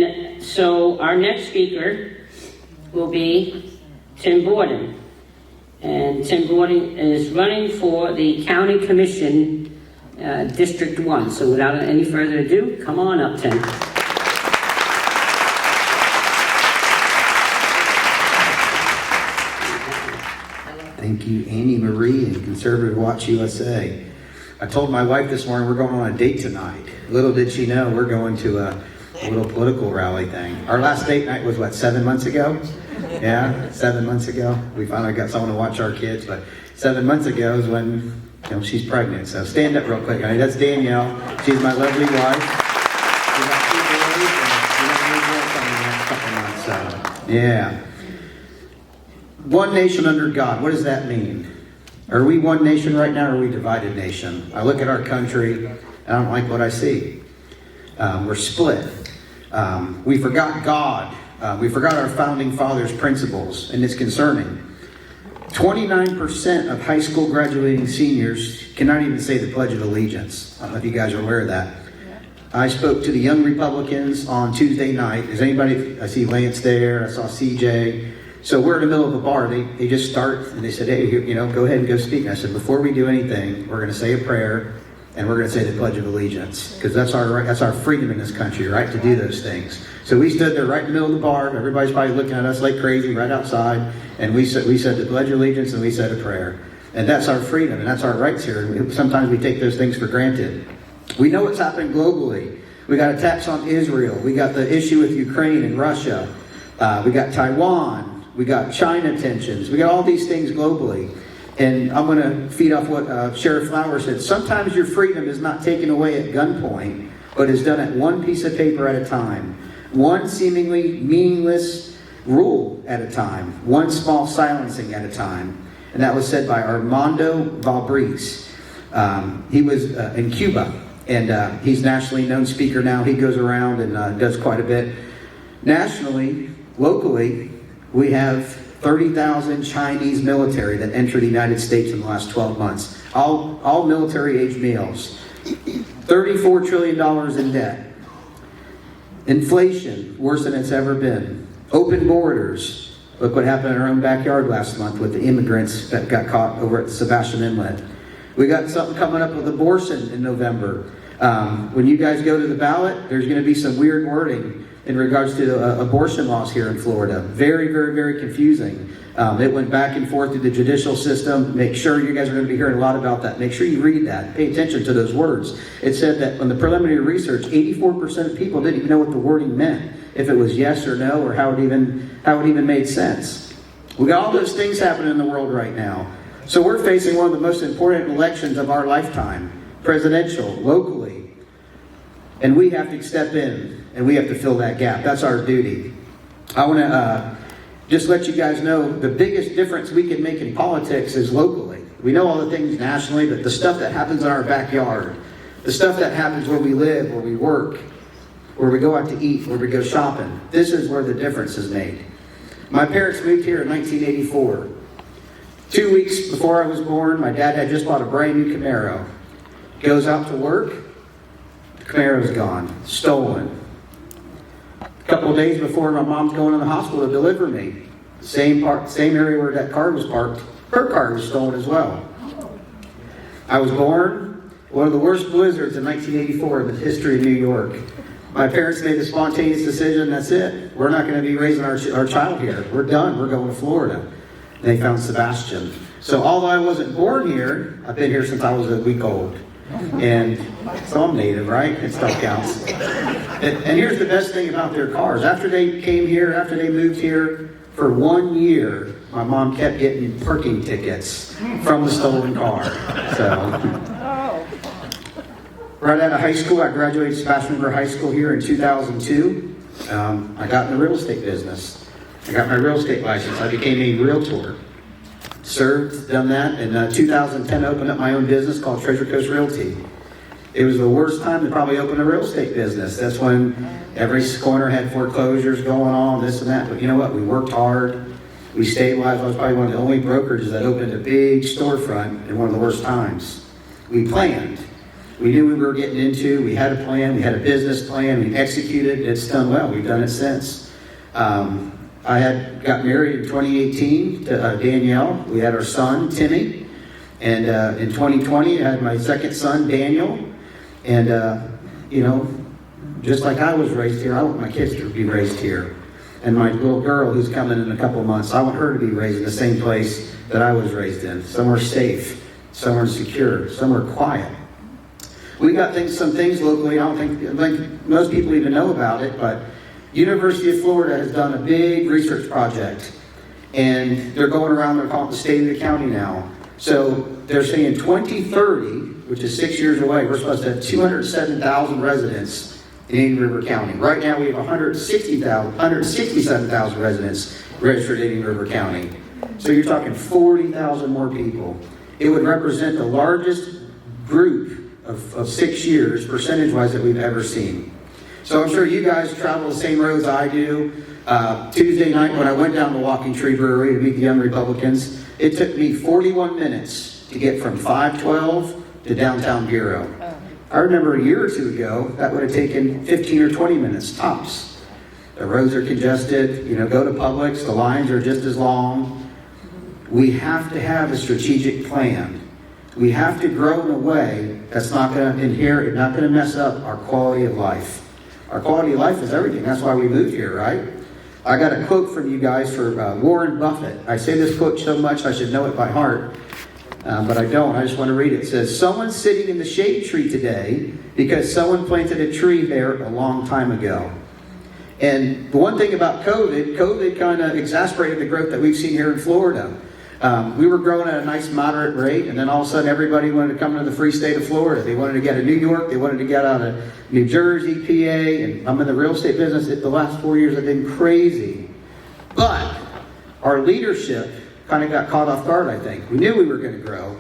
And so our next speaker will be Tim Borden. And Tim Borden is running for the County Commission, District 1. So without any further ado, come on up, Tim. Thank you, Annie Marie and Conservative Watch USA. I told my wife this morning we're going on a date tonight. Little did she know we're going to a little political rally thing. Our last date night was, what, 7 months ago? Yeah, 7 months ago. We finally got someone to watch our kids, but 7 months ago is when she's pregnant. So stand up real quick, honey. That's Danielle. She's my lovely wife. We got 2 boys and we got a new girl coming in the next couple months. So, yeah. One nation under God. What does that mean? Are we one nation right now, or are we a divided nation? I look at our country, and I don't like what I see. We're split. We forgot God. We forgot our founding fathers' principles, and it's concerning. 29% of high school graduating seniors cannot even say the Pledge of Allegiance. I don't know if you guys are aware of that. I spoke to the young Republicans on Tuesday night. Is anybody? I see Lance there. I saw CJ. So we're in the middle of a bar. They just start, and they said, hey, go ahead and go speak. And I said, before we do anything, we're going to say a prayer, and we're going to say the Pledge of Allegiance, because that's our freedom in this country, right, to do those things. So we stood there right in the middle of the bar. Everybody's probably looking at us like crazy right outside, and we said the Pledge of Allegiance, and we said a prayer. And that's our freedom, and that's our rights here. And sometimes we take those things for granted. We know what's happening globally. We got attacks on Israel. We got the issue with Ukraine and Russia. We got Taiwan. We got China tensions. We got all these things globally. And I'm going to feed off what Sheriff Flower said. Sometimes your freedom is not taken away at gunpoint, but is done at one piece of paper at a time. One seemingly meaningless rule at a time. One small silencing at a time. And that was said by Armando Valbrís. He was in Cuba, and he's nationally known speaker now. He goes around and does quite a bit. Nationally, locally, we have 30,000 Chinese military that entered the United States in the last 12 months. All military-age males. $34 trillion in debt. Inflation, worse than it's ever been. Open borders. Look what happened in our own backyard last month with the immigrants that got caught over at Sebastian Inlet. We got something coming up with abortion in November. When you guys go to the ballot, there's going to be some weird wording in regards to abortion laws here in Florida. Very, very, very confusing. It went back and forth through the judicial system. Make sure you guys are going to be hearing a lot about that. Make sure you read that. Pay attention to those words. It said that on the preliminary research, 84% of people didn't even know what the wording meant. If it was yes or no, or how it even made sense. We got all those things happening in the world right now. So we're facing one of the most important elections of our lifetime. Presidential, locally. And we have to step in. And we have to fill that gap. That's our duty. I want to just let you guys know the biggest difference we can make in politics is locally. We know all the things nationally, but the stuff that happens in our backyard, the stuff that happens where we live, where we work, where we go out to eat, where we go shopping, this is where the difference is made. My parents moved here in 1984. 2 weeks before I was born, my dad had just bought a brand new Camaro. Goes out to work, the Camaro's gone, stolen. A couple of days before my mom's going to the hospital to deliver me, same area where that car was parked, her car was stolen as well. I was born one of the worst blizzards in 1984 in the history of New York. My parents made the spontaneous decision, that's it. We're not going to be raising our child here. We're done. We're going to Florida. And they found Sebastian. So although I wasn't born here, I've been here since I was a week old. And so I'm native, right? It still counts. And here's the best thing about their cars. After they came here, after they moved here, for 1 year, my mom kept getting parking tickets from the stolen car. So, right out of high school, I graduated Sebastian River High School here in 2002. I got in the real estate business. I got my real estate license. I became a realtor. Served, done that. In 2010, I opened up my own business called Treasure Coast Realty. It was the worst time to probably open a real estate business. That's when every corner had foreclosures going on, this and that. But you know what? We worked hard. We stabilized. I was probably one of the only brokerages that opened a big storefront in one of the worst times. We planned. We knew we were getting into. We had a plan. We had a business plan. We executed. It's done well. We've done it since. I had got married in 2018 to Danielle. We had our son, Timmy. And in 2020, I had my second son, Daniel. And, just like I was raised here, I want my kids to be raised here. And my little girl who's coming in a couple of months, I want her to be raised in the same place that I was raised in. Somewhere safe, somewhere secure, somewhere quiet. We got some things locally. I don't think most people even know about it, but University of Florida has done a big research project. And they're going around, they're calling it the state of the county now. So they're saying 2030, which is 6 years away, we're supposed to have 207,000 residents in Indian River County. Right now we have 167,000 residents registered in Indian River County. So you're talking 40,000 more people. It would represent the largest group of 6 years, percentage-wise, that we've ever seen. So I'm sure you guys travel the same roads I do. Tuesday night when I went down to Walking Tree Brewery to meet the Young Republicans, it took me 41 minutes to get from 512 to downtown Vero. I remember a year or two ago, that would have taken 15 or 20 minutes, tops. The roads are congested, go to Publix, the lines are just as long. We have to have a strategic plan. We have to grow in a way that's not going to mess up our quality of life. Our quality of life is everything. That's why we moved here, right? I got a quote from you guys for Warren Buffett. I say this quote so much I should know it by heart. But I don't. I just want to read it. It says, "Someone's sitting in the shade tree today because someone planted a tree there a long time ago." And the one thing about COVID kind of exacerbated the growth that we've seen here in Florida. We were growing at a nice moderate rate, and then all of a sudden everybody wanted to come to the free state of Florida. They wanted to get to New York. They wanted to get out of New Jersey, PA, and I'm in the real estate business. The last 4 years have been crazy. But our leadership kind of got caught off guard, I think. We knew we were going to grow.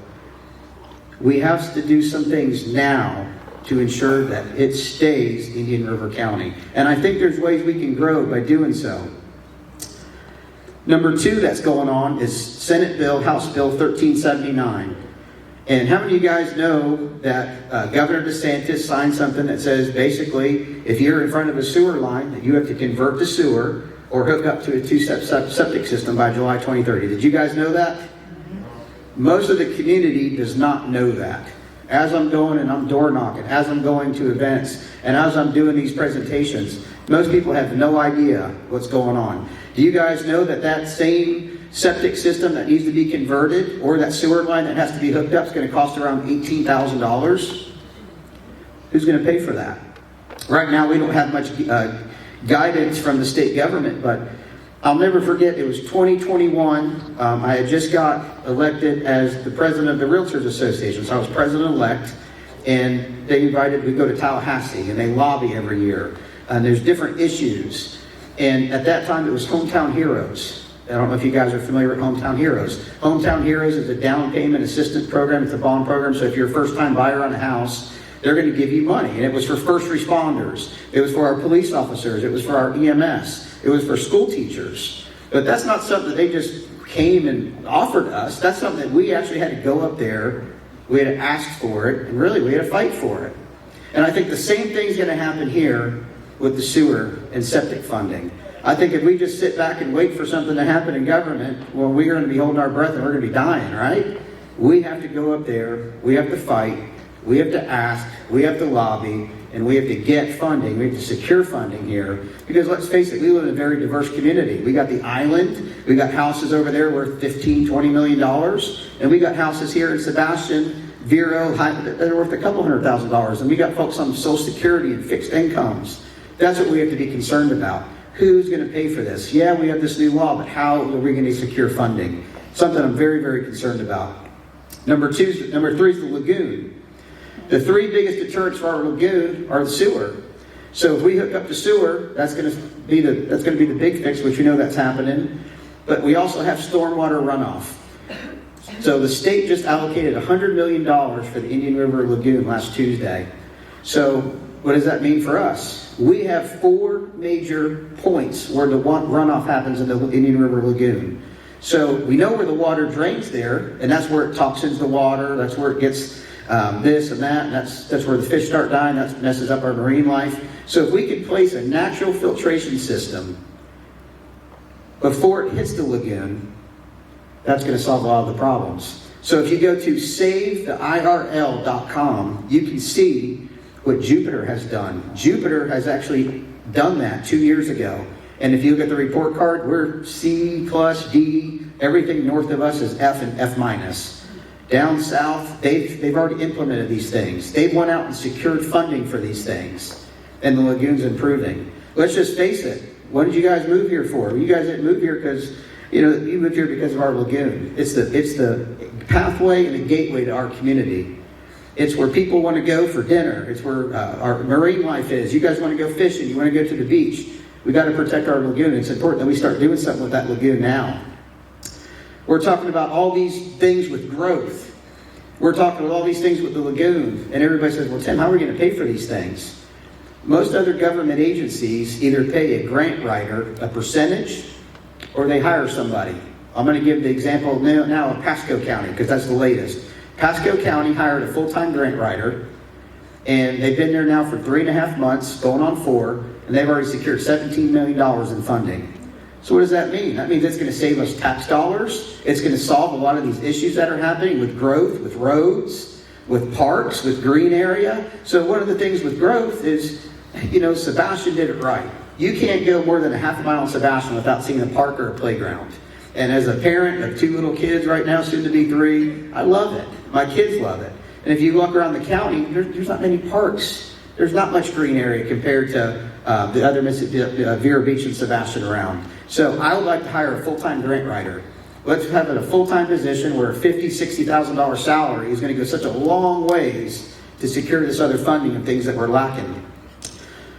We have to do some things now to ensure that it stays Indian River County. And I think there's ways we can grow by doing so. Number 2 that's going on is Senate Bill, House Bill 1379. And how many of you guys know that Governor DeSantis signed something that says basically if you're in front of a sewer line that you have to convert to sewer or hook up to a two-step septic system by July 2030. Did you guys know that? Most of the community does not know that. As I'm going and I'm door knocking, as I'm going to events, and as I'm doing these presentations, most people have no idea what's going on. Do you guys know that same septic system that needs to be converted or that sewer line that has to be hooked up is going to cost around $18,000? Who's going to pay for that? Right now we don't have much guidance from the state government, but I'll never forget, it was 2021. I had just got elected as the president of the Realtors Association, so I was president-elect, and they invited me to go to Tallahassee, and they lobby every year, and there's different issues. And at that time, it was Hometown Heroes. I don't know if you guys are familiar with Hometown Heroes. Hometown Heroes is a down payment assistance program. It's a bond program, so if you're a first-time buyer on a house, they're going to give you money. And it was for first responders. It was for our police officers. It was for our EMS. It was for school teachers. But that's not something that they just came and offered us. That's something that we actually had to go up there. We had to ask for it. And really, we had to fight for it. And I think the same thing's going to happen here with the sewer and septic funding. I think if we just sit back and wait for something to happen in government, well, we're going to be holding our breath and we're going to be dying, right? We have to go up there. We have to fight. We have to ask. We have to lobby. And we have to get funding. We have to secure funding here. Because let's face it, we live in a very diverse community. We got the island. We got houses over there worth $15, $20 million. And we got houses here in Sebastian, Vero, that are worth a couple $100,000. And we got folks on Social Security and fixed incomes. That's what we have to be concerned about. Who's going to pay for this? Yeah, we have this new law, but how are we going to secure funding? Something I'm very, very concerned about. Number 3 is the lagoon. The 3 biggest deterrents for our lagoon are the sewer. So if we hook up the sewer, that's going to be the big fix, which we know that's happening. But we also have stormwater runoff. So the state just allocated $100 million for the Indian River Lagoon last Tuesday. So what does that mean for us? We have 4 major points where the runoff happens in the Indian River Lagoon. So we know where the water drains there, and that's where it toxins the water. That's where it gets this and that, and that's where the fish start dying. That messes up our marine life. So if we could place a natural filtration system before it hits the lagoon, that's going to solve a lot of the problems. So if you go to savetheirl.com, you can see what Jupiter has done. Jupiter has actually done that 2 years ago. And if you look at the report card, we're C plus D. Everything north of us is F and F minus. Down south, they've already implemented these things. They've went out and secured funding for these things. And the lagoon's improving. Let's just face it. What did you guys move here for? You guys didn't move here because, you moved here because of our lagoon. It's the pathway and the gateway to our community. It's where people want to go for dinner. It's where our marine life is. You guys want to go fishing. You want to go to the beach. We got to protect our lagoon. It's important that we start doing something with that lagoon now. We're talking about all these things with growth. We're talking about all these things with the lagoon. And everybody says, well, Tim, how are we going to pay for these things? Most other government agencies either pay a grant writer a percentage or they hire somebody. I'm going to give the example now of Pasco County because that's the latest. Pasco County hired a full-time grant writer, and they've been there now for 3.5 months, going on 4, and they've already secured $17 million in funding. So what does that mean? That means it's going to save us tax dollars. It's going to solve a lot of these issues that are happening with growth, with roads, with parks, with green area. So one of the things with growth is, Sebastian did it right. You can't go more than a half a mile in Sebastian without seeing a park or a playground. And as a parent of 2 little kids right now, soon to be 3, I love it. My kids love it. And if you walk around the county, there's not many parks. There's not much green area compared to the other Vero Beach and Sebastian around. So I would like to hire a full-time grant writer. Let's have it a full-time position where a $50,000, $60,000 salary is going to go such a long ways to secure this other funding and things that we're lacking.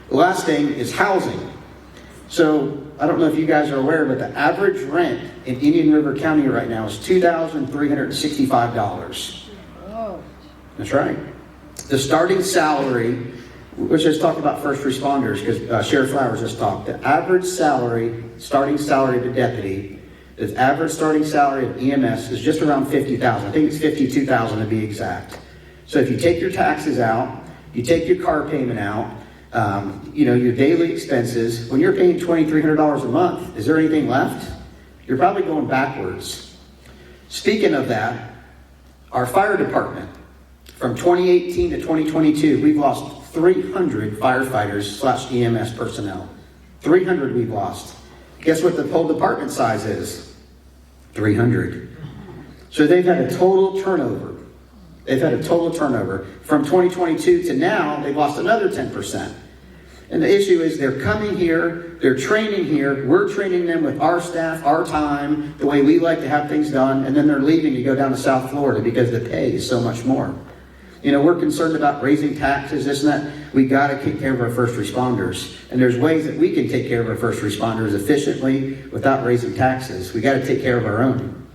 The last thing is housing. So I don't know if you guys are aware, but the average rent in Indian River County right now is $2,365. Oh. That's right. The starting salary, let's just talk about first responders because Sheriff Flowers just talked. The average salary, starting salary of a deputy, the average starting salary of EMS is just around $50,000. I think it's $52,000 to be exact. So if you take your taxes out, you take your car payment out, your daily expenses, when you're paying $2,300 a month, is there anything left? You're probably going backwards. Speaking of that, our fire department, from 2018 to 2022, we've lost 300 firefighters / EMS personnel. 300 we've lost. Guess what the whole department size is? 300. So they've had a total turnover. From 2022 to now, they've lost another 10%. And the issue is they're coming here, they're training here, we're training them with our staff, our time, the way we like to have things done, and then they're leaving to go down to South Florida because the pay is so much more. We're concerned about raising taxes, this and that. We got to take care of our first responders. And there's ways that we can take care of our first responders efficiently without raising taxes. We got to take care of our own.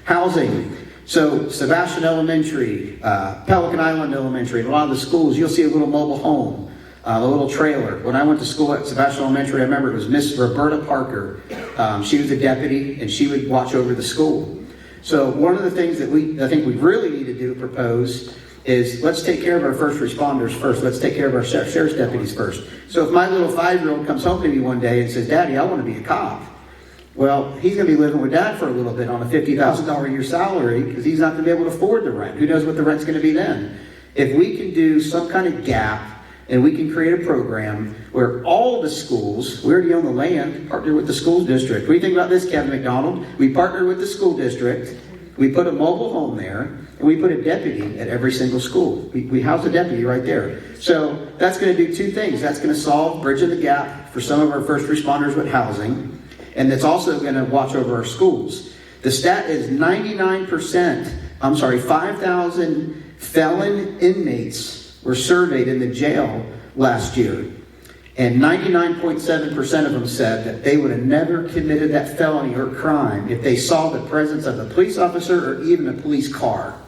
Housing. So Sebastian Elementary, Pelican Island Elementary, and a lot of the schools, you'll see a little mobile home, a little trailer. When I went to school at Sebastian Elementary, I remember it was Miss Roberta Parker. She was a deputy, and she would watch over the school. So one of the things that I think we really need to propose is let's take care of our first responders first. Let's take care of our sheriff's deputies first. So if my little 5-year-old comes home to me one day and says, Daddy, I want to be a cop. Well, he's going to be living with Dad for a little bit on a $50,000 a year salary because he's not going to be able to afford the rent. Who knows what the rent's going to be then? If we can do some kind of gap and we can create a program where all the schools, we already own the land, partner with the school district. What do you think about this, Kevin McDonald? We partner with the school district. We put a mobile home there, and we put a deputy at every single school. We house a deputy right there. So that's going to do 2 things. That's going to solve bridging the gap for some of our first responders with housing, and it's also going to watch over our schools. The stat is 5,000 felon inmates were surveyed in the jail last year. And 99.7% of them said that they would have never committed that felony or crime if they saw the presence of a police officer or even a police car.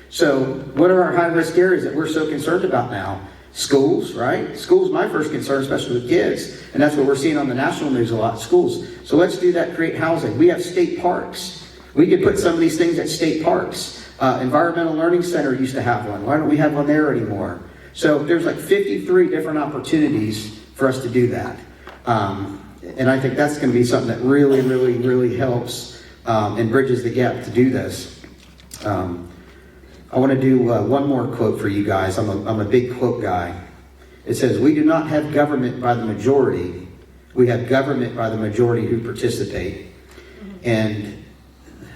So what are our high-risk areas that we're so concerned about now? Schools, right? Schools, my first concern, especially with kids. And that's what we're seeing on the national news a lot, schools. So let's do that, create housing. We have state parks. We could put some of these things at state parks. Environmental Learning Center used to have one. Why don't we have one there anymore? So there's like 53 different opportunities for us to do that. And I think that's going to be something that really, really, really helps and bridges the gap to do this. I want to do one more quote for you guys. I'm a big quote guy. It says, "We do not have government by the majority. We have government by the majority who participate." And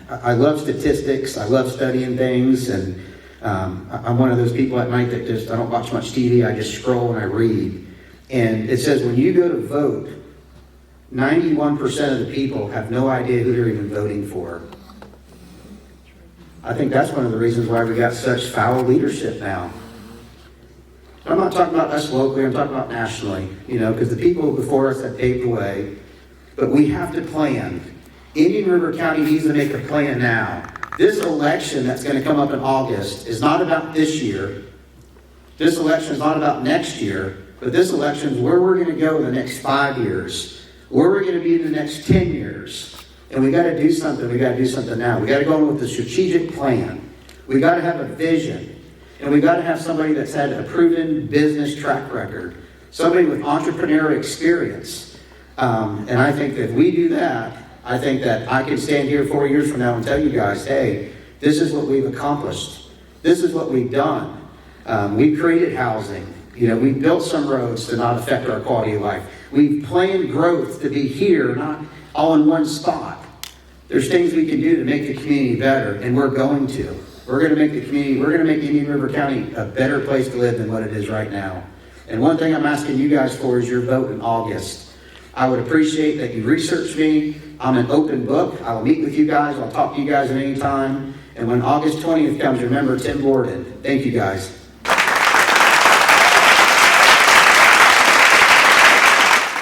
I love statistics. I love studying things. And I'm one of those people at night that I don't watch much TV. I just scroll and I read. And it says when you go to vote, 91% of the people have no idea who they're even voting for. I think that's one of the reasons why we got such foul leadership now. I'm not talking about us locally, I'm talking about nationally, because the people before us have paved the way. But we have to plan. Indian River County needs to make a plan now. This election that's going to come up in August is not about this year. This election is not about next year. But this election is where we're going to go in the next 5 years. Where we're going to be in the next 10 years. And we got to do something. We got to do something now. We got to go in with a strategic plan. We got to have a vision. And we got to have somebody that's had a proven business track record. Somebody with entrepreneurial experience. And I think that if we do that, I think that I can stand here 4 years from now and tell you guys, hey, this is what we've accomplished. This is what we've done. We've created housing. We've built some roads to not affect our quality of life. We've planned growth to be here, not all in one spot. There's things we can do to make the community better, and we're going to. We're going to make the community, we're going to make Indian River County a better place to live than what it is right now. And one thing I'm asking you guys for is your vote in August. I would appreciate that you research me. I'm an open book. I will meet with you guys. I'll talk to you guys at any time. And when August 20th comes, remember Tim Borden. Thank you guys.